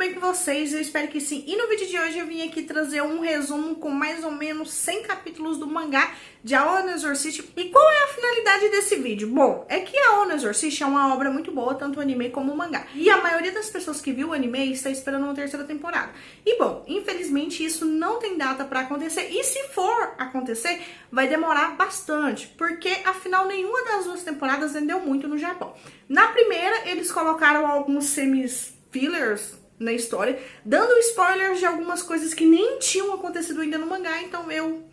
bem com vocês? Eu espero que sim. E no vídeo de hoje eu vim aqui trazer um resumo com mais ou menos 100 capítulos do mangá de Aono Exorcist. E qual é a finalidade desse vídeo? Bom, é que Aono Exorcist é uma obra muito boa, tanto o anime como o mangá. E a maioria das pessoas que viu o anime está esperando uma terceira temporada. E bom, infelizmente isso não tem data pra acontecer. E se for acontecer, vai demorar bastante, porque afinal nenhuma das duas temporadas vendeu muito no Japão. Na primeira, eles colocaram alguns fillers na história, dando spoilers de algumas coisas que nem tinham acontecido ainda no mangá, então eu,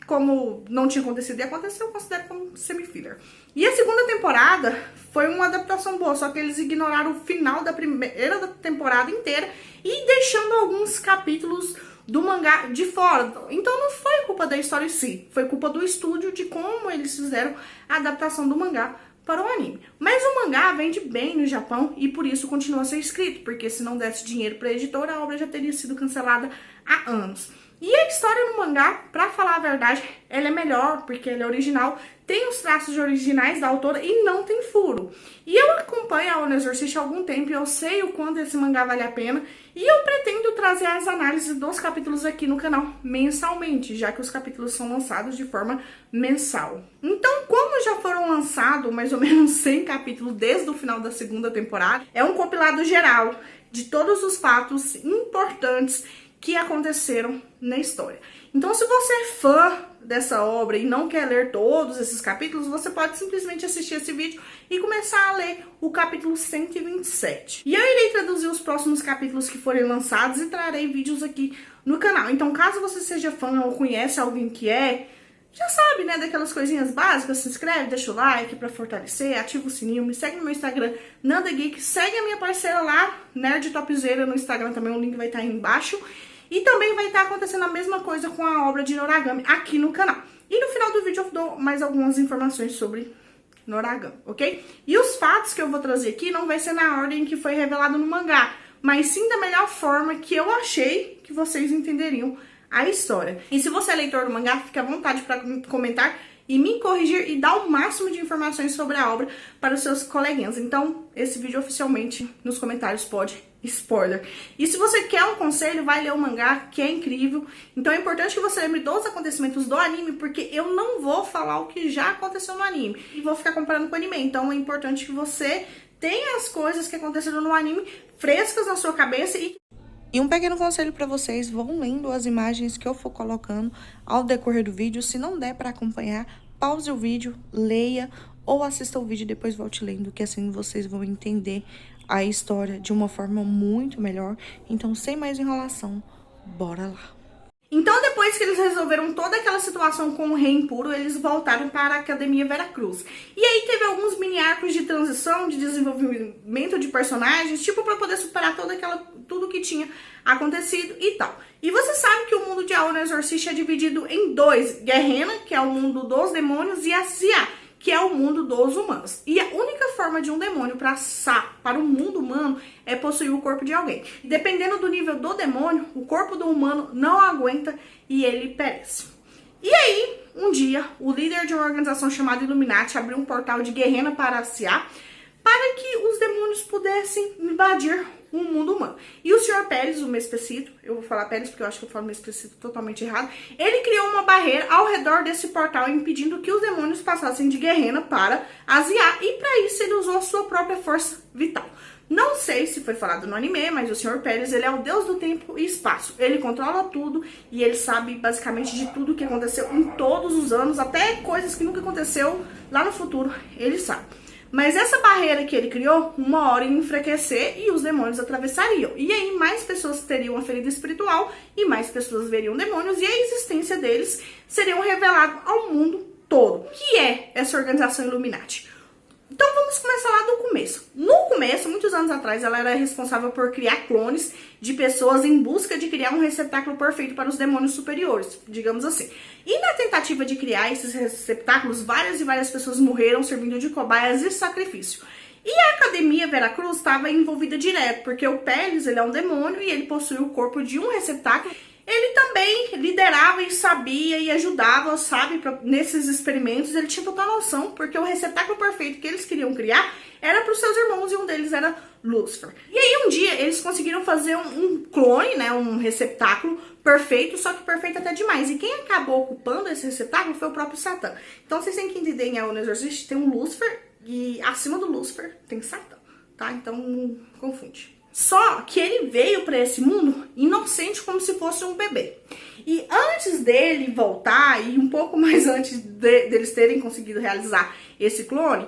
como não tinha acontecido e aconteceu, eu considero como semi-filler. E a segunda temporada foi uma adaptação boa, só que eles ignoraram o final da primeira temporada inteira e deixando alguns capítulos do mangá de fora. Então não foi culpa da história em si, foi culpa do estúdio de como eles fizeram a adaptação do mangá para o anime. Mas o mangá vende bem no Japão e por isso continua a ser escrito, porque se não desse dinheiro para a editora, a obra já teria sido cancelada há anos. E a história no mangá, pra falar a verdade, ela é melhor, porque ela é original, tem os traços originais da autora e não tem furo. E eu acompanho a Aono Exorcist há algum tempo e eu sei o quanto esse mangá vale a pena. E eu pretendo trazer as análises dos capítulos aqui no canal mensalmente, já que os capítulos são lançados de forma mensal. Então, como já foram lançados mais ou menos 100 capítulos desde o final da segunda temporada, é um compilado geral de todos os fatos importantes que aconteceram na história. Então, se você é fã dessa obra e não quer ler todos esses capítulos, você pode simplesmente assistir esse vídeo e começar a ler o capítulo 127. E eu irei traduzir os próximos capítulos que forem lançados e trarei vídeos aqui no canal. Então, caso você seja fã ou conhece alguém que já sabe, né, daquelas coisinhas básicas, se inscreve, deixa o like pra fortalecer, ativa o sininho, me segue no meu Instagram, Nanda Geek, segue a minha parceira lá, Nerd Topzera, no Instagram também, o link vai estar aí embaixo. E também vai estar acontecendo a mesma coisa com a obra de Noragami aqui no canal. E no final do vídeo eu dou mais algumas informações sobre Noragami, ok? E os fatos que eu vou trazer aqui não vai ser na ordem que foi revelado no mangá, mas sim da melhor forma que eu achei que vocês entenderiam a história. E se você é leitor do mangá, fique à vontade para comentar e me corrigir e dar o máximo de informações sobre a obra para os seus coleguinhas. Então, esse vídeo oficialmente nos comentários pode spoiler. E se você quer um conselho, vai ler o mangá, que é incrível. Então é importante que você lembre dos acontecimentos do anime, porque eu não vou falar o que já aconteceu no anime e vou ficar comparando com o anime. Então é importante que você tenha as coisas que aconteceram no anime frescas na sua cabeça E um pequeno conselho para vocês, vão lendo as imagens que eu for colocando ao decorrer do vídeo. Se não der para acompanhar, pause o vídeo, leia ou assista o vídeo e depois volte lendo, que assim vocês vão entender a história de uma forma muito melhor. Então, sem mais enrolação, bora lá. Então, depois que eles resolveram toda aquela situação com o Rei Impuro, eles voltaram para a Academia Veracruz. E aí teve alguns mini arcos de transição, de desenvolvimento de personagens, tipo para poder superar tudo que tinha acontecido e tal. E você sabe que o mundo de Aono Exorcist é dividido em dois: Gehenna, que é o mundo dos demônios, e Asiah, que é o mundo dos humanos. E a única forma de um demônio passar para o mundo humano é possuir o corpo de alguém. E dependendo do nível do demônio, o corpo do humano não aguenta e ele perece. E aí, um dia, o líder de uma organização chamada Illuminati abriu um portal de Gehenna para Asiah, para que os demônios pudessem invadir o mundo humano. E o Sr. Pérez, o Mespecito, eu vou falar Pérez porque eu acho que eu falo Mespecito totalmente errado, ele criou uma barreira ao redor desse portal, impedindo que os demônios passassem de Gehenna para Asiah, e para isso ele usou a sua própria força vital. Não sei se foi falado no anime, mas o Sr. Pérez, ele é o deus do tempo e espaço. Ele controla tudo e ele sabe basicamente de tudo que aconteceu em todos os anos, até coisas que nunca aconteceu lá no futuro, ele sabe. Mas essa barreira que ele criou, uma hora ia enfraquecer e os demônios atravessariam. E aí mais pessoas teriam uma ferida espiritual e mais pessoas veriam demônios e a existência deles seriam revelada ao mundo todo. O que é essa organização Illuminati? Então vamos começar lá do começo. No começo, muitos anos atrás, ela era responsável por criar clones de pessoas em busca de criar um receptáculo perfeito para os demônios superiores, digamos assim. E na tentativa de criar esses receptáculos, várias e várias pessoas morreram servindo de cobaias e sacrifício. E a Academia Veracruz estava envolvida direto, porque o Pérez, ele é um demônio e ele possui o corpo de um receptáculo ele também liderava e sabia e ajudava, sabe, nesses experimentos. Ele tinha total noção, porque o receptáculo perfeito que eles queriam criar era para os seus irmãos, e um deles era Lúcifer. E aí um dia eles conseguiram fazer um clone, né, um receptáculo perfeito, só que perfeito até demais. E quem acabou ocupando esse receptáculo foi o próprio Satã. Então vocês têm que entender, em A O Exorcist tem um Lúcifer, e acima do Lúcifer tem Satã, tá? Então não confunde. Só que ele veio para esse mundo inocente, como se fosse um bebê. E antes dele voltar, e um pouco mais antes deles terem conseguido realizar esse clone,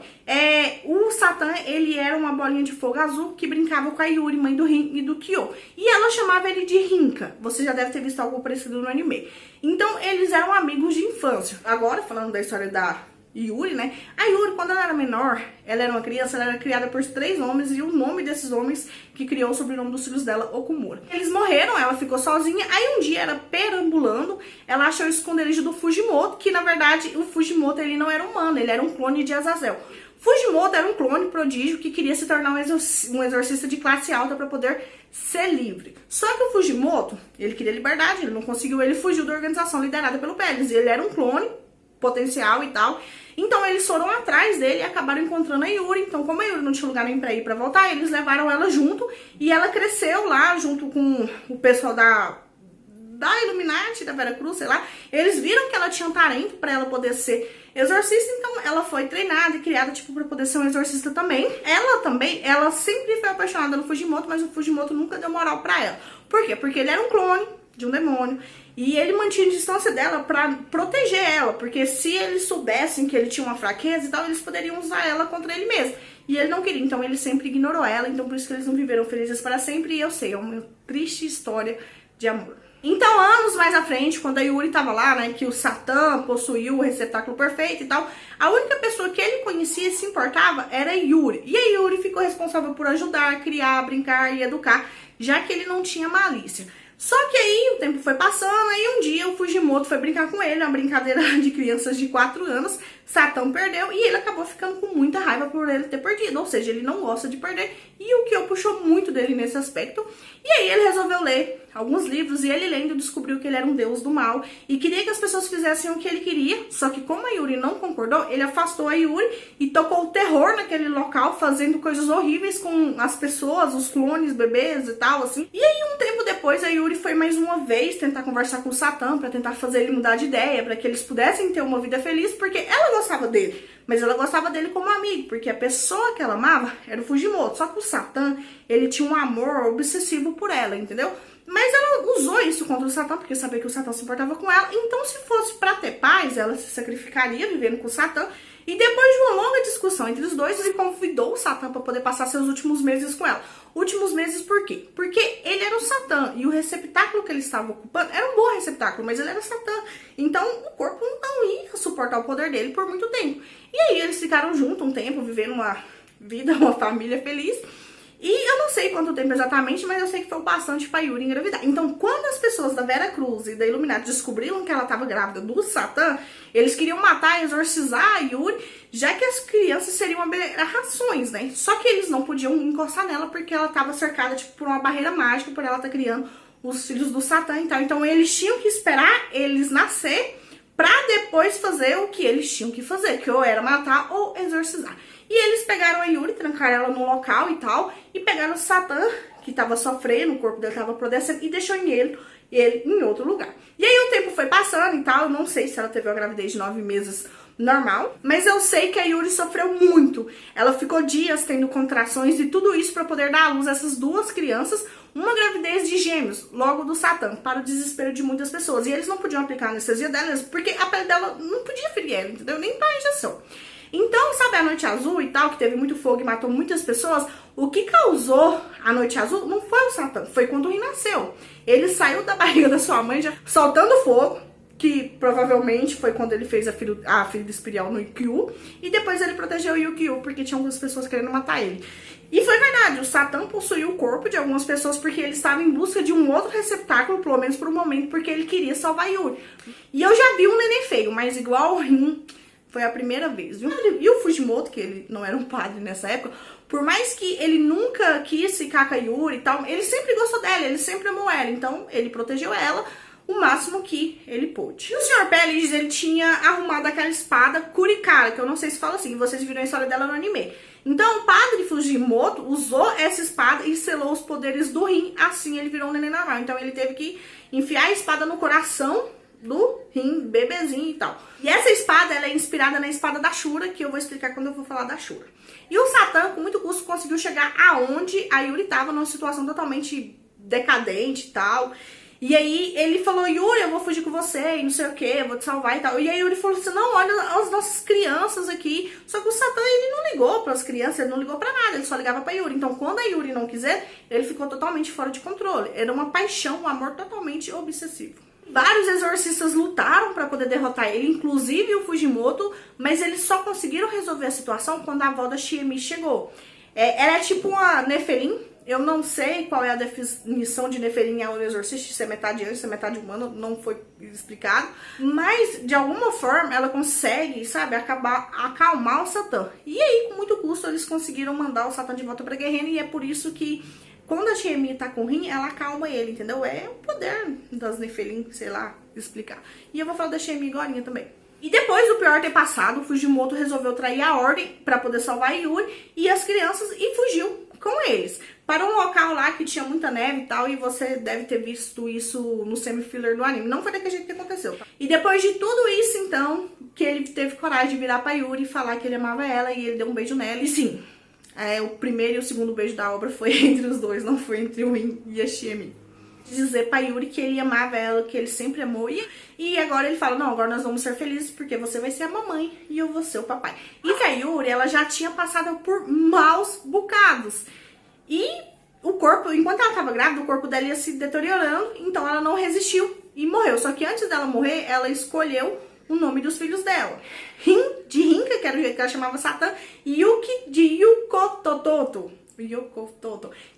o Satã, ele era uma bolinha de fogo azul que brincava com a Yuri, mãe do Rin e do Kyo. E ela chamava ele de Rinka. Você já deve ter visto algo parecido no anime. Então, eles eram amigos de infância. Agora, falando da história da Yuri, né? A Yuri, quando ela era menor, ela era uma criança, ela era criada por 3 homens, e o nome desses homens que criou o sobrenome dos filhos dela, Okumura. Eles morreram, ela ficou sozinha. Aí um dia, ela perambulando, ela achou o esconderijo do Fujimoto, que na verdade o Fujimoto, ele não era humano, ele era um clone de Azazel. Fujimoto era um clone prodígio que queria se tornar um exorcista de classe alta para poder ser livre. Só que o Fujimoto, ele queria liberdade, ele não conseguiu, ele fugiu da organização liderada pelo Pérez. Ele era um clone potencial e tal. Então eles foram atrás dele e acabaram encontrando a Yuri. Então, como a Yuri não tinha lugar nem pra ir pra voltar, eles levaram ela junto, e ela cresceu lá junto com o pessoal da Illuminati, da Vera Cruz, sei lá. Eles viram que ela tinha um talento pra ela poder ser exorcista, então ela foi treinada e criada, tipo, pra poder ser um exorcista também. Ela sempre foi apaixonada no Fujimoto, mas o Fujimoto nunca deu moral pra ela. Por quê? Porque ele era um clone de um demônio, e ele mantinha distância dela pra proteger ela, porque se eles soubessem que ele tinha uma fraqueza e tal, eles poderiam usar ela contra ele mesmo. E ele não queria, então ele sempre ignorou ela, então por isso que eles não viveram felizes para sempre, e eu sei, é uma triste história de amor. Então, anos mais à frente, quando a Yuri tava lá, né, que o Satã possuiu o receptáculo perfeito e tal, a única pessoa que ele conhecia e se importava era a Yuri. E a Yuri ficou responsável por ajudar, criar, brincar e educar, já que ele não tinha malícia. Só que aí o tempo foi passando, aí um dia o Fujimoto foi brincar com ele, uma brincadeira de crianças de 4 anos, Satã perdeu, e ele acabou ficando com muita raiva por ele ter perdido, ou seja, ele não gosta de perder, e o Kyo puxou muito dele nesse aspecto, e aí ele resolveu ler alguns livros, e ele lendo descobriu que ele era um deus do mal, e queria que as pessoas fizessem o que ele queria, só que como a Yuri não concordou, ele afastou a Yuri e tocou o terror naquele local, fazendo coisas horríveis com as pessoas, os clones, bebês e tal, assim. E aí um tempo depois a Yuri foi mais uma vez tentar conversar com o Satã, pra tentar fazer ele mudar de ideia, pra que eles pudessem ter uma vida feliz, porque ela gostava dele, mas ela gostava dele como amigo, porque a pessoa que ela amava era o Fujimoto, só que o Satã, ele tinha um amor obsessivo por ela, entendeu? Mas ela usou isso contra o Satã, porque sabia que o Satã se importava com ela. Então, se fosse pra ter paz, ela se sacrificaria vivendo com o Satã. E depois de uma longa discussão entre os dois, ele convidou o Satã para poder passar seus últimos meses com ela. Últimos meses por quê? Porque ele era o Satã, e o receptáculo que ele estava ocupando era um bom receptáculo, mas ele era Satã. Então, o corpo não ia suportar o poder dele por muito tempo. E aí, eles ficaram juntos um tempo, vivendo uma vida, uma família feliz. E eu não sei quanto tempo exatamente, mas eu sei que foi o bastante pra Yuri engravidar. Então, quando as pessoas da Vera Cruz e da Illuminati descobriram que ela estava grávida do Satã, eles queriam matar e exorcizar a Yuri, já que as crianças seriam aberrações, né? Só que eles não podiam encostar nela porque ela estava cercada, tipo, por uma barreira mágica, por ela estar criando os filhos do Satã e tal. Então, eles tinham que esperar eles nascer pra depois fazer o que eles tinham que fazer, que ou era matar ou exorcizar. E eles pegaram a Yuri, trancaram ela num local e tal, e pegaram o Satã, que tava sofrendo, o corpo dele tava apodrecendo, e deixou ele em outro lugar. E aí o tempo foi passando e tal, eu não sei se ela teve uma gravidez de 9 meses normal, mas eu sei que a Yuri sofreu muito. Ela ficou dias tendo contrações e tudo isso para poder dar à luz a essas 2 crianças, uma gravidez de gêmeos, logo do Satã, para o desespero de muitas pessoas. E eles não podiam aplicar a anestesia delas, porque a pele dela não podia ferir ela, entendeu? Nem para injeção. Então, sabe a Noite Azul e tal, que teve muito fogo e matou muitas pessoas? O que causou a Noite Azul não foi o Satã, foi quando o Rin nasceu. Ele saiu da barriga da sua mãe já soltando fogo, que provavelmente foi quando ele fez a ferida espiritual no Yukio, e depois ele protegeu o Yukio, porque tinha algumas pessoas querendo matar ele. E foi verdade, o Satã possuiu o corpo de algumas pessoas porque ele estava em busca de um outro receptáculo, pelo menos por um momento, porque ele queria salvar Yuri. E eu já vi um neném feio, mas igual o Rin, foi a primeira vez, viu? E o Fujimoto, que ele não era um padre nessa época, por mais que ele nunca quis ficar com a Yuri e tal, ele sempre gostou dela, ele sempre amou ela, então ele protegeu ela, o máximo que ele pôde. E o Sr. Peles, ele tinha arrumado aquela espada Kurikara, que eu não sei se fala assim, vocês viram a história dela no anime. Então o padre Fujimoto usou essa espada e selou os poderes do Rin, assim ele virou um neném normal. Então ele teve que enfiar a espada no coração do Rin, bebezinho e tal. E essa espada, ela é inspirada na espada da Shura, que eu vou explicar quando eu for falar da Shura. E o Satan, com muito custo, conseguiu chegar aonde a Yuri estava, numa situação totalmente decadente e tal. E aí ele falou, Yuri, eu vou fugir com você e não sei o que, eu vou te salvar e tal. E aí Yuri falou assim, não, olha as nossas crianças aqui. Só que o Satan, ele não ligou para as crianças, ele não ligou para nada, ele só ligava para Yuri. Então quando a Yuri não quiser, ele ficou totalmente fora de controle. Era uma paixão, um amor totalmente obsessivo. Vários exorcistas lutaram para poder derrotar ele, inclusive o Fujimoto, mas eles só conseguiram resolver a situação quando a avó da Shiemi chegou. Ela é tipo uma Nefelim. Eu não sei qual é a definição de Nefelim ao exorcista, se é metade anjo, se é metade humano, não foi explicado. Mas, de alguma forma, ela consegue, sabe, acalmar o Satan. E aí, com muito custo, eles conseguiram mandar o Satan de volta pra Guerrero, e é por isso que quando a Shiemi tá com o Rin, ela acalma ele, entendeu? É o poder das Nefelim, sei lá, explicar. E eu vou falar da Shiemi agora também. E depois do pior ter passado, o Fujimoto resolveu trair a ordem pra poder salvar a Yuri e as crianças e fugiu com eles. Para um local lá que tinha muita neve e tal, e você deve ter visto isso no semi-filler do anime. Não foi daquele jeito que aconteceu, tá? E depois de tudo isso, então, que ele teve coragem de virar pra Yuri e falar que ele amava ela, e ele deu um beijo nela. E sim, o primeiro e o segundo beijo da obra foi entre os dois, não foi entre o Rin e a Shiemi. Dizer pra Yuri que ele amava ela, que ele sempre amou. E agora ele fala, não, agora nós vamos ser felizes porque você vai ser a mamãe e eu vou ser o papai. E que a Yuri, ela já tinha passado por maus bocados. E o corpo, enquanto ela tava grávida, o corpo dela ia se deteriorando, então ela não resistiu e morreu. Só que antes dela morrer, ela escolheu o nome dos filhos dela. Rin, de Rinka, que era o jeito que ela chamava Satan, e Yuki, de Yukototo.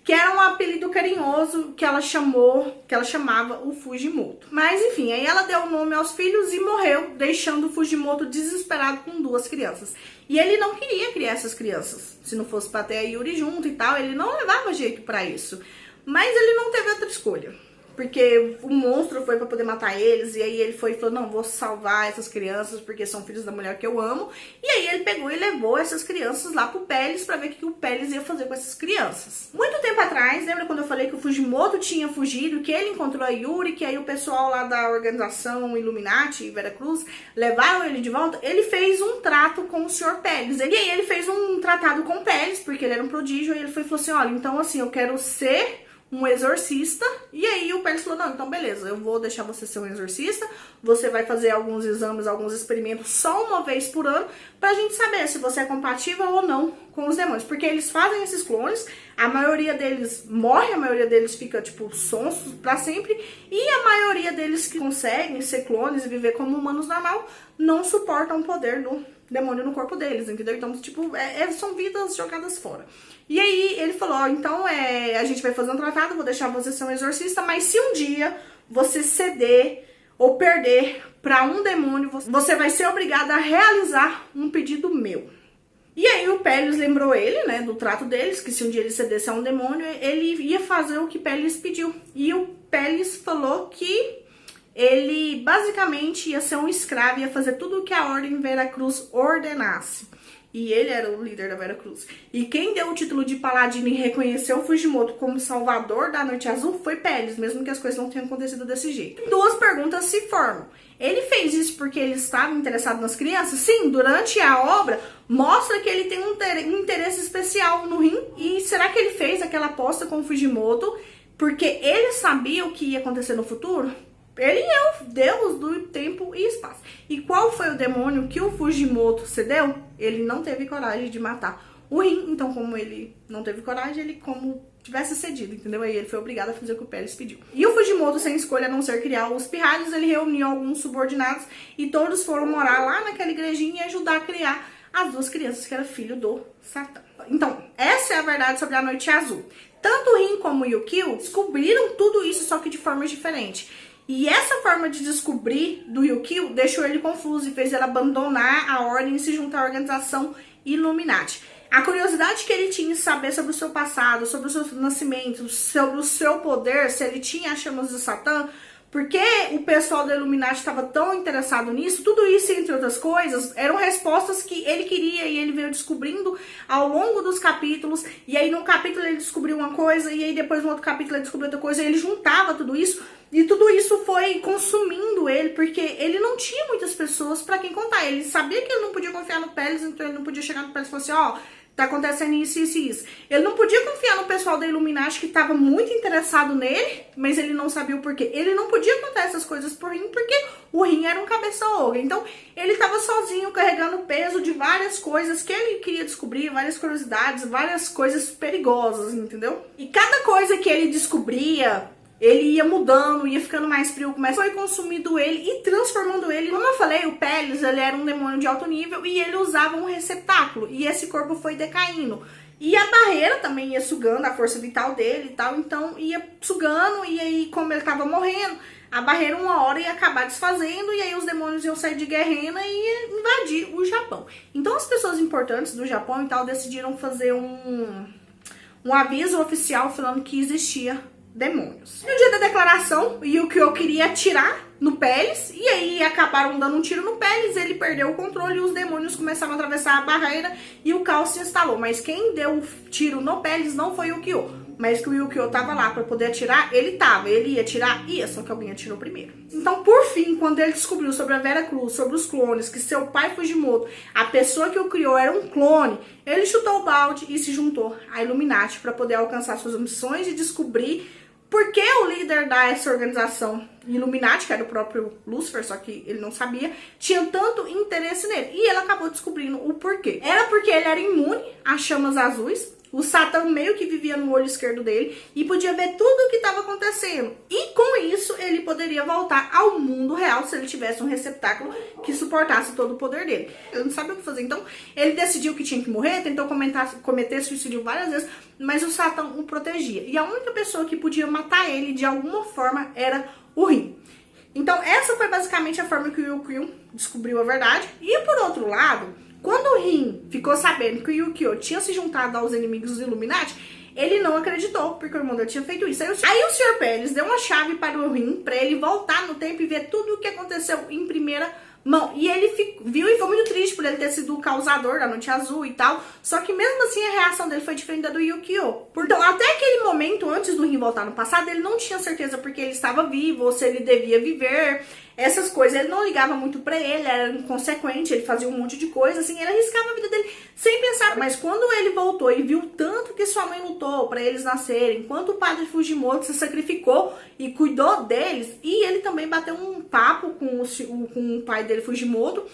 Que era um apelido carinhoso que ela chamava o Fujimoto. Mas enfim, aí ela deu o nome aos filhos e morreu, deixando o Fujimoto desesperado com 2 crianças. E ele não queria criar essas crianças. Se não fosse pra ter a Yuri junto e tal, ele não levava jeito pra isso. Mas ele não teve outra escolha. Porque o monstro foi pra poder matar eles, e aí ele foi e falou, não, vou salvar essas crianças porque são filhos da mulher que eu amo. E aí ele pegou e levou essas crianças lá pro Peles pra ver o que o Peles ia fazer com essas crianças. Muito tempo atrás, lembra quando eu falei que o Fujimoto tinha fugido, que ele encontrou a Yuri, que aí o pessoal lá da organização Illuminati, Veracruz, levaram ele de volta? Ele fez um trato com o Sr. Peles. E aí ele fez um tratado com o Peles, porque ele era um prodígio, e ele foi e falou assim, olha, então assim, eu quero ser um exorcista. E aí o Peles falou, não, então beleza, eu vou deixar você ser um exorcista, você vai fazer alguns exames, alguns experimentos só uma vez por ano, pra gente saber se você é compatível ou não com os demônios, porque eles fazem esses clones, a maioria deles morre, a maioria deles fica, tipo, sonsos pra sempre, e a maioria deles que conseguem ser clones e viver como humanos normal, não suportam o poder do demônio no corpo deles, entendeu? Então, tipo, são vidas jogadas fora. E aí ele falou, ó, então a gente vai fazer um tratado, vou deixar você ser um exorcista, mas se um dia você ceder ou perder pra um demônio, você vai ser obrigado a realizar um pedido meu. E aí o Peles lembrou ele, né, do trato deles, que se um dia ele cedesse a um demônio, ele ia fazer o que Peles pediu. E o Peles falou que ele basicamente ia ser um escravo, ia fazer tudo o que a Ordem Veracruz ordenasse. E ele era o líder da Veracruz. E quem deu o título de paladino e reconheceu o Fujimoto como salvador da Noite Azul foi Peles, mesmo que as coisas não tenham acontecido desse jeito. 2 perguntas se formam. Ele fez isso porque ele estava interessado nas crianças? Sim, durante a obra mostra que ele tem um interesse especial no Rin. E será que ele fez aquela aposta com o Fujimoto porque ele sabia o que ia acontecer no futuro? Ele é o deus do tempo e espaço. E qual foi o demônio que o Fujimoto cedeu? Ele não teve coragem de matar o Rin. Então, como ele não teve coragem, ele como tivesse cedido, entendeu? Aí ele foi obrigado a fazer o que o Peles pediu. E o Fujimoto, sem escolha a não ser criar os pirralhos, ele reuniu alguns subordinados e todos foram morar lá naquela igrejinha e ajudar a criar as 2 crianças que eram filho do Satan. Então, essa é a verdade sobre a Noite Azul. Tanto o Rin como o Yukio descobriram tudo isso, só que de formas diferentes. E essa forma de descobrir do Yukio deixou ele confuso e fez ele abandonar a ordem e se juntar à organização Illuminati. A curiosidade que ele tinha em saber sobre o seu passado, sobre o seu nascimento, sobre o seu poder, se ele tinha as chamas de Satã, Porque o pessoal da Illuminati estava tão interessado nisso, tudo isso, entre outras coisas, eram respostas que ele queria e ele veio descobrindo ao longo dos capítulos. E aí no capítulo ele descobriu uma coisa, e aí depois no outro capítulo ele descobriu outra coisa, e ele juntava tudo isso. E tudo isso foi consumindo ele, porque ele não tinha muitas pessoas pra quem contar. Ele sabia que ele não podia confiar no Peles, então ele não podia chegar no Peles e falar assim, ó, tá acontecendo isso, isso e isso. Ele não podia confiar no pessoal da Illuminati que tava muito interessado nele, mas ele não sabia o porquê. Ele não podia contar essas coisas pro Rin, porque o Rin era um cabeça oca. Então, ele tava sozinho, carregando o peso de várias coisas que ele queria descobrir, várias curiosidades, várias coisas perigosas, entendeu? E cada coisa que ele descobria, ele ia mudando, ia ficando mais frio, mas foi consumindo ele e transformando ele. Como eu falei, o Peles, ele era um demônio de alto nível e ele usava um receptáculo. E esse corpo foi decaindo. E a barreira também ia sugando a força vital dele e tal. Então ia sugando e aí, como ele tava morrendo, a barreira uma hora ia acabar desfazendo. E aí os demônios iam sair de Guerrena e ia invadir o Japão. Então as pessoas importantes do Japão e tal decidiram fazer um aviso oficial falando que existia demônios. No dia da declaração, o Yu-Gi-Oh! Queria atirar no Peles, e aí acabaram dando um tiro no Peles, ele perdeu o controle e os demônios começaram a atravessar a barreira e o caos se instalou. Mas quem deu o tiro no Peles não foi o Yu-Gi-Oh! Mas que o Yu-Gi-Oh! Tava lá pra poder atirar, ele ia atirar, só que alguém atirou primeiro. Então, por fim, quando ele descobriu sobre a Vera Cruz, sobre os clones, que seu pai Fujimoto, a pessoa que o criou era um clone, ele chutou o balde e se juntou à Illuminati para poder alcançar suas missões e descobrir porque o líder dessa organização Illuminati, que era o próprio Lúcifer, só que ele não sabia, tinha tanto interesse nele. E ele acabou descobrindo o porquê. Era porque ele era imune às chamas azuis. O Satã meio que vivia no olho esquerdo dele e podia ver tudo o que estava acontecendo. E com isso, ele poderia voltar ao mundo real se ele tivesse um receptáculo que suportasse todo o poder dele. Ele não sabia o que fazer. Então, ele decidiu que tinha que morrer, tentou cometer suicídio várias vezes, mas o Satã o protegia. E a única pessoa que podia matar ele de alguma forma era o Rin. Então, essa foi basicamente a forma que o Yu-Gi-Oh! Descobriu a verdade. E por outro lado, quando o Rin ficou sabendo que o Yu-Gi-Oh! Tinha se juntado aos inimigos dos Illuminati, ele não acreditou, porque o irmão dele tinha feito isso. Aí o Sr. Peles deu uma chave para o Rin, para ele voltar no tempo e ver tudo o que aconteceu em primeira mão. E ele viu e foi muito triste por ele ter sido o causador da Noite Azul e tal. Só que mesmo assim a reação dele foi diferente da do Yu-Gi-Oh! Então, até aquele momento, antes do Rin voltar no passado, ele não tinha certeza porque ele estava vivo ou se ele devia viver. Essas coisas, ele não ligava muito pra ele, era inconsequente, ele fazia um monte de coisa, assim, ele arriscava a vida dele sem pensar. Mas quando ele voltou e viu tanto que sua mãe lutou pra eles nascerem, enquanto o padre Fujimoto se sacrificou e cuidou deles, e ele também bateu um papo com o pai dele, Fujimoto,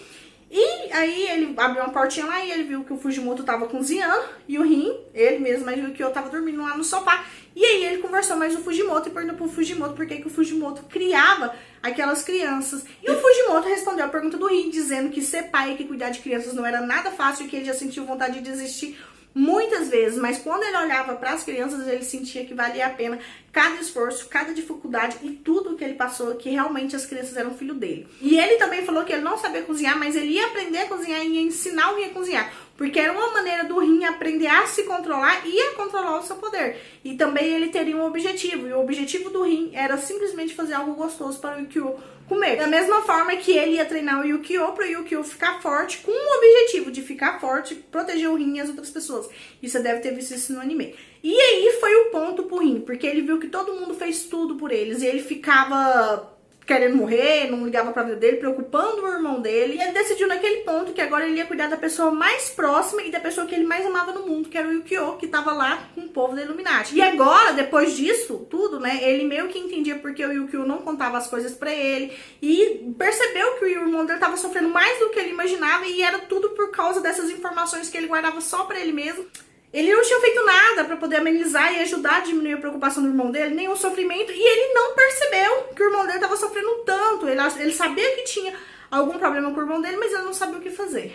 e aí ele abriu uma portinha lá e ele viu que o Fujimoto tava cozinhando, e o Rin, ele mesmo, mas viu que eu tava dormindo lá no sofá. E aí ele conversou mais com o Fujimoto e perguntou pro Fujimoto por que o Fujimoto criava aquelas crianças. E o Fujimoto respondeu a pergunta do Rin, dizendo que ser pai e que cuidar de crianças não era nada fácil e que ele já sentiu vontade de desistir muitas vezes, mas quando ele olhava para as crianças, ele sentia que valia a pena cada esforço, cada dificuldade e tudo que ele passou, que realmente as crianças eram filho dele. E ele também falou que ele não sabia cozinhar, mas ele ia aprender a cozinhar e ia ensinar o Rin a cozinhar, porque era uma maneira do Rin aprender a se controlar e a controlar o seu poder. E também ele teria um objetivo, e o objetivo do Rin era simplesmente fazer algo gostoso para o Yu-Gi-Oh! Comer. Da mesma forma que ele ia treinar o Yu-Gi-Oh! Para o Yu-Gi-Oh! Ficar forte, com o objetivo de ficar forte, proteger o Rin e as outras pessoas. E você deve ter visto isso no anime. E aí foi o ponto pro Rin, porque ele viu que todo mundo fez tudo por eles, e ele ficava querendo morrer, não ligava pra vida dele, preocupando o irmão dele. E ele decidiu naquele ponto que agora ele ia cuidar da pessoa mais próxima e da pessoa que ele mais amava no mundo, que era o Yu-Gi-Oh! Que tava lá com o povo da Illuminati. E agora, depois disso tudo, né, ele meio que entendia porque o Yu-Gi-Oh! Não contava as coisas pra ele e percebeu que o irmão dele tava sofrendo mais do que ele imaginava e era tudo por causa dessas informações que ele guardava só pra ele mesmo. Ele não tinha feito nada pra poder amenizar e ajudar a diminuir a preocupação do irmão dele, nem o sofrimento, e ele não percebeu que o irmão dele tava sofrendo tanto. Ele sabia que tinha algum problema com o irmão dele, mas ele não sabia o que fazer.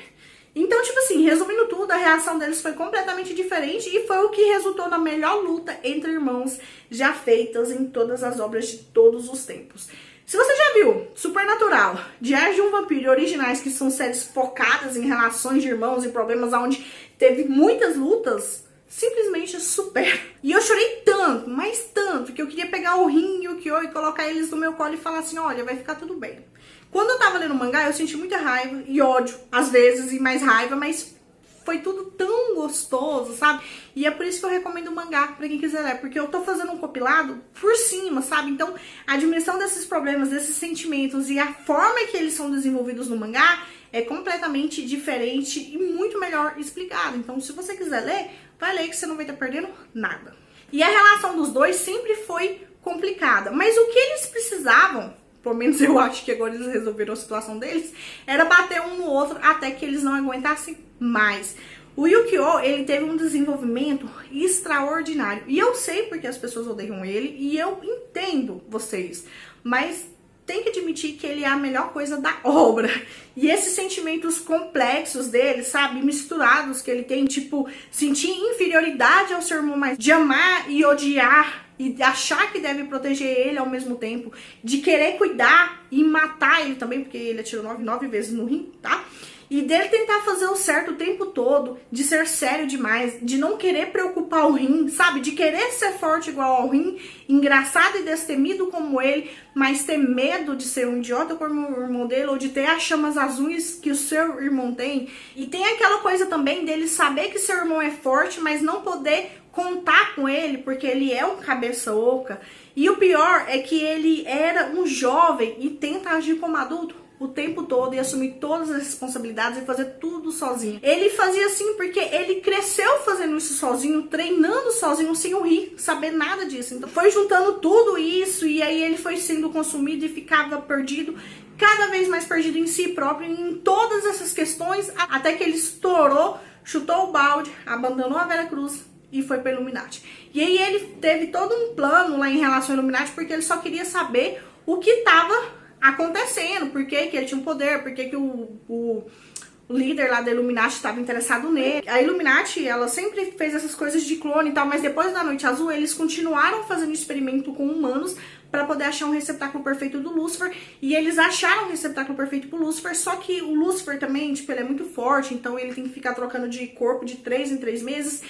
Então, tipo assim, resumindo tudo, a reação deles foi completamente diferente e foi o que resultou na melhor luta entre irmãos já feitas em todas as obras de todos os tempos. Se você já viu Supernatural, Diário de um Vampiro e Originais, que são séries focadas em relações de irmãos e problemas onde teve muitas lutas, simplesmente supera. E eu chorei tanto, mas tanto, que eu queria pegar o Rin e o Yu-Gi-Oh! E colocar eles no meu colo e falar assim, olha, vai ficar tudo bem. Quando eu tava lendo o mangá, eu senti muita raiva e ódio, às vezes, e mais raiva, mas foi tudo tão gostoso, sabe? E é por isso que eu recomendo o mangá pra quem quiser ler, porque eu tô fazendo um compilado por cima, sabe? Então, a dimensão desses problemas, desses sentimentos e a forma que eles são desenvolvidos no mangá é completamente diferente e muito melhor explicado. Então, se você quiser ler, vai ler que você não vai estar perdendo nada. E a relação dos dois sempre foi complicada, mas o que eles precisavam, pelo menos eu acho que agora eles resolveram a situação deles, era bater um no outro até que eles não aguentassem mais. O Yu-Gi-Oh! Ele teve um desenvolvimento extraordinário. E eu sei porque as pessoas odeiam ele, e eu entendo vocês, mas tem que admitir que ele é a melhor coisa da obra. E esses sentimentos complexos dele, sabe, misturados que ele tem, tipo, sentir inferioridade ao seu irmão mais, de amar e odiar, e achar que deve proteger ele ao mesmo tempo, de querer cuidar e matar ele também, porque ele atirou 9 vezes no rim, tá? E dele tentar fazer o certo o tempo todo, de ser sério demais, de não querer preocupar o Rin, sabe? De querer ser forte igual ao Rin, engraçado e destemido como ele, mas ter medo de ser um idiota como o irmão dele, ou de ter as chamas azuis que o seu irmão tem. E tem aquela coisa também dele saber que seu irmão é forte, mas não poder contar com ele, porque ele é um cabeça oca. E o pior é que ele era um jovem e tenta agir como adulto o tempo todo e assumir todas as responsabilidades e fazer tudo sozinho. Ele fazia assim porque ele cresceu fazendo isso sozinho, treinando sozinho, sem o Rin saber nada disso. Então foi juntando tudo isso e aí ele foi sendo consumido e ficava perdido, cada vez mais perdido em si próprio, em todas essas questões, até que ele estourou, chutou o balde, abandonou a Vera Cruz e foi para Illuminati. E aí ele teve todo um plano lá em relação ao Illuminati, porque ele só queria saber o que estava acontecendo, por que ele tinha um poder, por que o líder lá da Illuminati estava interessado nele. A Illuminati, ela sempre fez essas coisas de clone e tal, mas depois da Noite Azul, eles continuaram fazendo experimento com humanos para poder achar um receptáculo perfeito do Lúcifer, e eles acharam o receptáculo perfeito pro Lúcifer, só que o Lúcifer também, tipo, ele é muito forte, então ele tem que ficar trocando de corpo de 3 em 3 meses.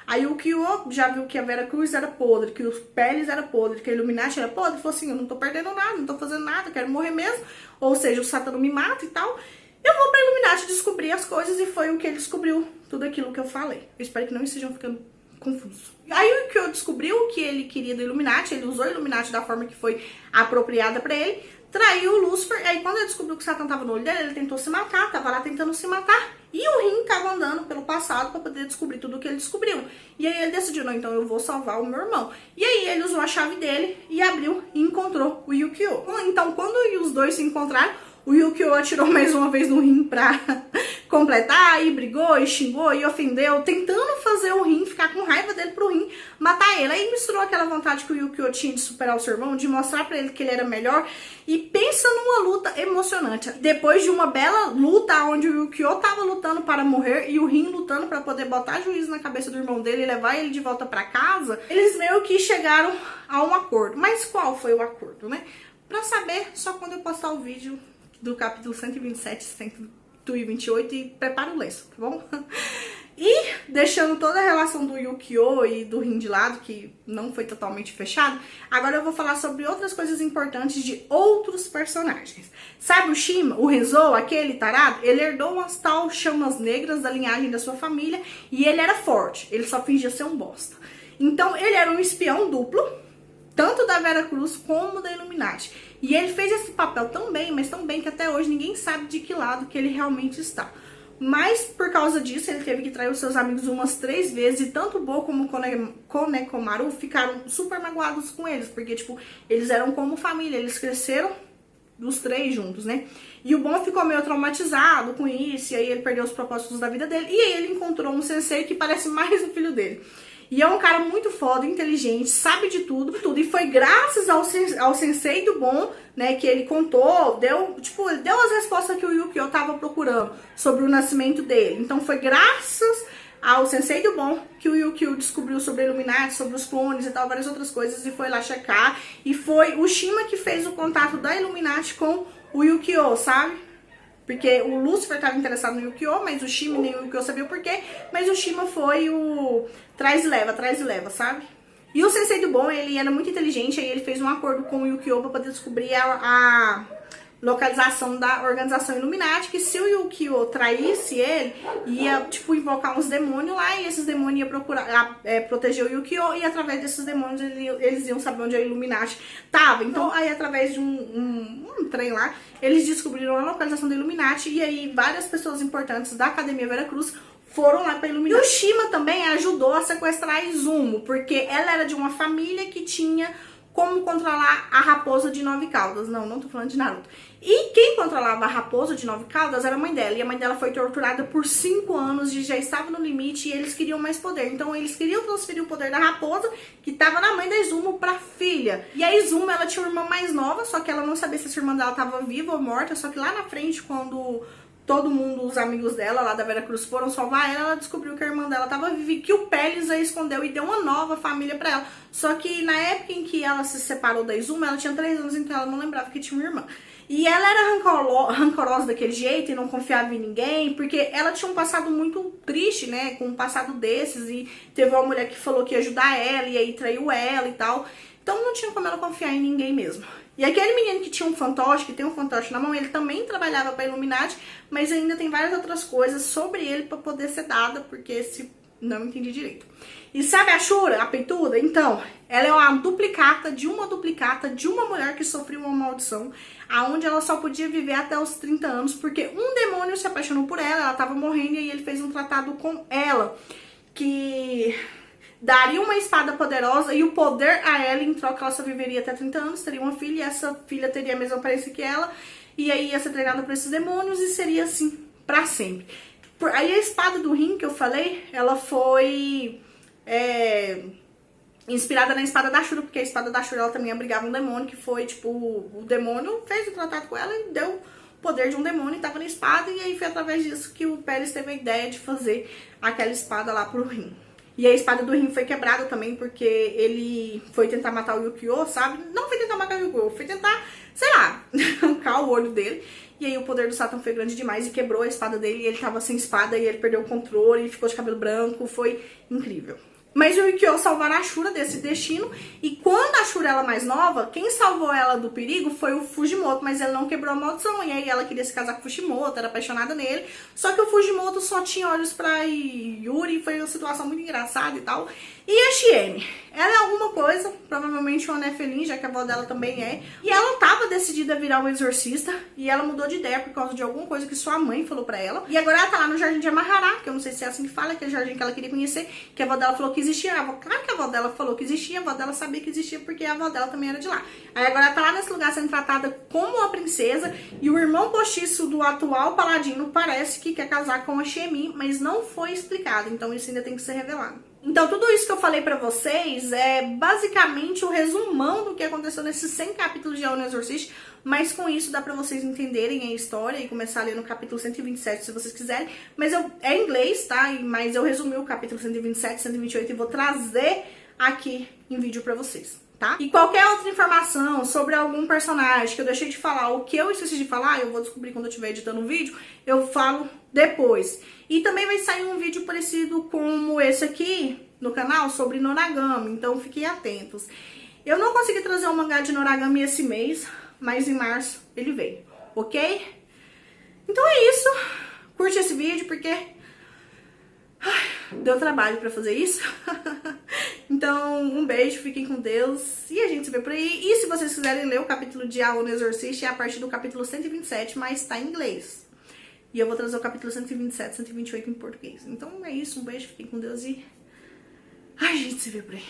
Aí o Kyo já viu que a Vera Cruz era podre, que os Peles era podre, que a Illuminati era podre, falou assim, eu não tô perdendo nada, não tô fazendo nada, quero morrer mesmo, ou seja, o Satã me mata e tal, eu vou pra Illuminati descobrir as coisas, e foi o que ele descobriu, tudo aquilo que eu falei. Eu espero que não estejam ficando confuso. Aí o que eu descobriu o que ele queria do Illuminati, ele usou o Illuminati da forma que foi apropriada pra ele, traiu o Lúcifer, aí quando ele descobriu que o Satã tava no olho dele, ele tentou se matar, tava lá tentando se matar, e o Rin tava andando pelo passado pra poder descobrir tudo o que ele descobriu. E aí ele decidiu, não, então eu vou salvar o meu irmão. E aí ele usou a chave dele e abriu e encontrou o Yu-Gi-Oh! Então quando os dois se encontraram, o Yu-Gi-Oh! Atirou mais uma vez no Rin pra completar, e brigou, e xingou, e ofendeu, tentando fazer o Rin ficar com raiva dele pro Rin matar ele. Aí misturou aquela vontade que o Yu-Gi-Oh! Tinha de superar o seu irmão, de mostrar pra ele que ele era melhor, e pensa numa luta emocionante. Depois de uma bela luta, onde o Yu-Gi-Oh! Tava lutando para morrer, e o Rin lutando pra poder botar juízo na cabeça do irmão dele e levar ele de volta pra casa, eles meio que chegaram a um acordo. Mas qual foi o acordo, né? Pra saber, só quando eu postar o vídeo do capítulo 127, 128 e prepara o lenço, tá bom? E deixando toda a relação do Yu-Gi-Oh! E do Rin de lado, que não foi totalmente fechado, agora eu vou falar sobre outras coisas importantes de outros personagens. Sabe o Shima, o Renzo, aquele tarado? Ele herdou umas tal chamas negras da linhagem da sua família e ele era forte, ele só fingia ser um bosta. Então ele era um espião duplo, tanto da Vera Cruz como da Illuminati. E ele fez esse papel tão bem, mas tão bem que até hoje ninguém sabe de que lado que ele realmente está. Mas por causa disso ele teve que trair os seus amigos umas 3 vezes, e tanto o Bo como o Konekomaru ficaram super magoados com eles, porque tipo, eles eram como família, eles cresceram os 3 juntos, né? E o Bon ficou meio traumatizado com isso, e aí ele perdeu os propósitos da vida dele, e aí ele encontrou um sensei que parece mais o filho dele. E é um cara muito foda, inteligente, sabe de tudo. E foi graças ao sensei do Bon, né, que ele contou, deu as respostas que o Yu-Gi-Oh! Tava procurando sobre o nascimento dele. Então foi graças ao sensei do Bon que o Yu-Gi-Oh! Descobriu sobre a Illuminati, sobre os clones e tal, várias outras coisas, e foi lá checar. E foi o Shima que fez o contato da Illuminati com o Yu-Gi-Oh!, sabe? Porque o Lúcifer estava interessado no Yu-Gi-Oh!, mas o Shima nem o Yu-Gi-Oh! Sabia o porquê. Mas o Shima foi o traz e leva, sabe? E o Sensei do Bon, ele era muito inteligente, aí ele fez um acordo com o Yu-Gi-Oh! Pra poder descobrir a localização da organização Illuminati, que se o Yu-Gi-Oh! Traísse ele, ia, tipo, invocar uns demônios lá, e esses demônios iam procurar proteger o Yu-Gi-Oh! E através desses demônios eles iam saber onde a Illuminati tava. Então, aí através de um trem lá, eles descobriram a localização da Illuminati, e aí várias pessoas importantes da Academia Veracruz foram lá pra Illuminati. E o Shima também ajudou a sequestrar a Izumo, porque ela era de uma família que tinha como controlar a raposa de 9 caudas. Não tô falando de Naruto. E quem controlava a raposa de 9 caudas era a mãe dela. E a mãe dela foi torturada por 5 anos e já estava no limite, e eles queriam mais poder. Então eles queriam transferir o poder da raposa, que estava na mãe da Izumo, pra filha. E a Izumo, ela tinha uma irmã mais nova, só que ela não sabia se a irmã dela estava viva ou morta. Só que lá na frente, quando todo mundo, os amigos dela lá da Veracruz, foram salvar ela, ela descobriu que a irmã dela estava viva e que o Pelis a escondeu e deu uma nova família pra ela. Só que na época em que ela se separou da Izumo, ela tinha 3 anos, então ela não lembrava que tinha uma irmã. E ela era rancorosa daquele jeito e não confiava em ninguém, porque ela tinha um passado muito triste, né, com um passado desses, e teve uma mulher que falou que ia ajudar ela, e aí traiu ela e tal. Então não tinha como ela confiar em ninguém mesmo. E aquele menino que tinha um fantoche, que tem um fantoche na mão, ele também trabalhava pra Illuminati, mas ainda tem várias outras coisas sobre ele pra poder ser dada, porque se não entendi direito. E sabe a Shura, a peituda? Então, ela é uma duplicata de uma mulher que sofreu uma maldição, aonde ela só podia viver até os 30 anos, porque um demônio se apaixonou por ela, ela tava morrendo, e aí ele fez um tratado com ela, que daria uma espada poderosa e o poder a ela, em troca ela só viveria até 30 anos, teria uma filha, e essa filha teria a mesma aparência que ela, e aí ia ser treinada por esses demônios, e seria assim pra sempre. Aí a espada do Rin, que eu falei, ela foi inspirada na espada da Shura, porque a espada da Shura ela também abrigava um demônio, que foi tipo, o demônio fez o tratado com ela e deu o poder de um demônio e tava na espada, e aí foi através disso que o Pelis teve a ideia de fazer aquela espada lá pro Rin. E a espada do Rin foi quebrada também, porque ele foi tentar matar o Yu-Gi-Oh!, sabe? Não foi tentar matar o Yu-Gi-Oh!, foi tentar, sei lá, arrancar o olho dele. E aí o poder do Satan foi grande demais e quebrou a espada dele, e ele tava sem espada, e ele perdeu o controle, e ficou de cabelo branco, foi incrível. Mas o Yu-Gi-Oh! Salvaram a Shura desse destino, e quando a Shura era mais nova, quem salvou ela do perigo foi o Fujimoto, mas ele não quebrou a maldição, e aí ela queria se casar com o Fujimoto, era apaixonada nele, só que o Fujimoto só tinha olhos pra Yuri, foi uma situação muito engraçada e tal. E a Shiemi, ela é alguma coisa, provavelmente uma Nefelim, já que a avó dela também é, e ela tava decidida a virar uma exorcista, e ela mudou de ideia por causa de alguma coisa que sua mãe falou pra ela, e agora ela tá lá no Jardim de Amarrará, que eu não sei se é assim que fala, que é o jardim que ela queria conhecer, que a avó dela falou que existia. Claro que a avó dela falou que existia, a avó dela sabia que existia, porque a avó dela também era de lá. Aí agora ela tá lá nesse lugar sendo tratada como uma princesa, e o irmão postiço do atual paladino parece que quer casar com a Shiemi, mas não foi explicado, então isso ainda tem que ser revelado. Então tudo isso que eu falei pra vocês é basicamente o resumão do que aconteceu nesses 100 capítulos de A Ona Exorcist, mas com isso dá pra vocês entenderem a história e começar a ler no capítulo 127 se vocês quiserem, mas é em inglês, tá? Mas eu resumi o capítulo 127, 128 e vou trazer aqui em vídeo pra vocês, tá? E qualquer outra informação sobre algum personagem que eu deixei de falar, ou que eu esqueci de falar, eu vou descobrir quando eu estiver editando o vídeo, eu falo depois. E também vai sair um vídeo parecido como esse aqui no canal sobre Noragami, então fiquem atentos. Eu não consegui trazer um mangá de Noragami esse mês, mas em março ele veio, ok? Então é isso, curte esse vídeo porque deu trabalho pra fazer isso. Então um beijo, fiquem com Deus e a gente se vê por aí. E se vocês quiserem ler o capítulo de A Ona Exorcist, é a partir do capítulo 127, mas tá em inglês. E eu vou trazer o capítulo 127, 128 em português. Então é isso, um beijo, fiquem com Deus e a gente se vê por aí.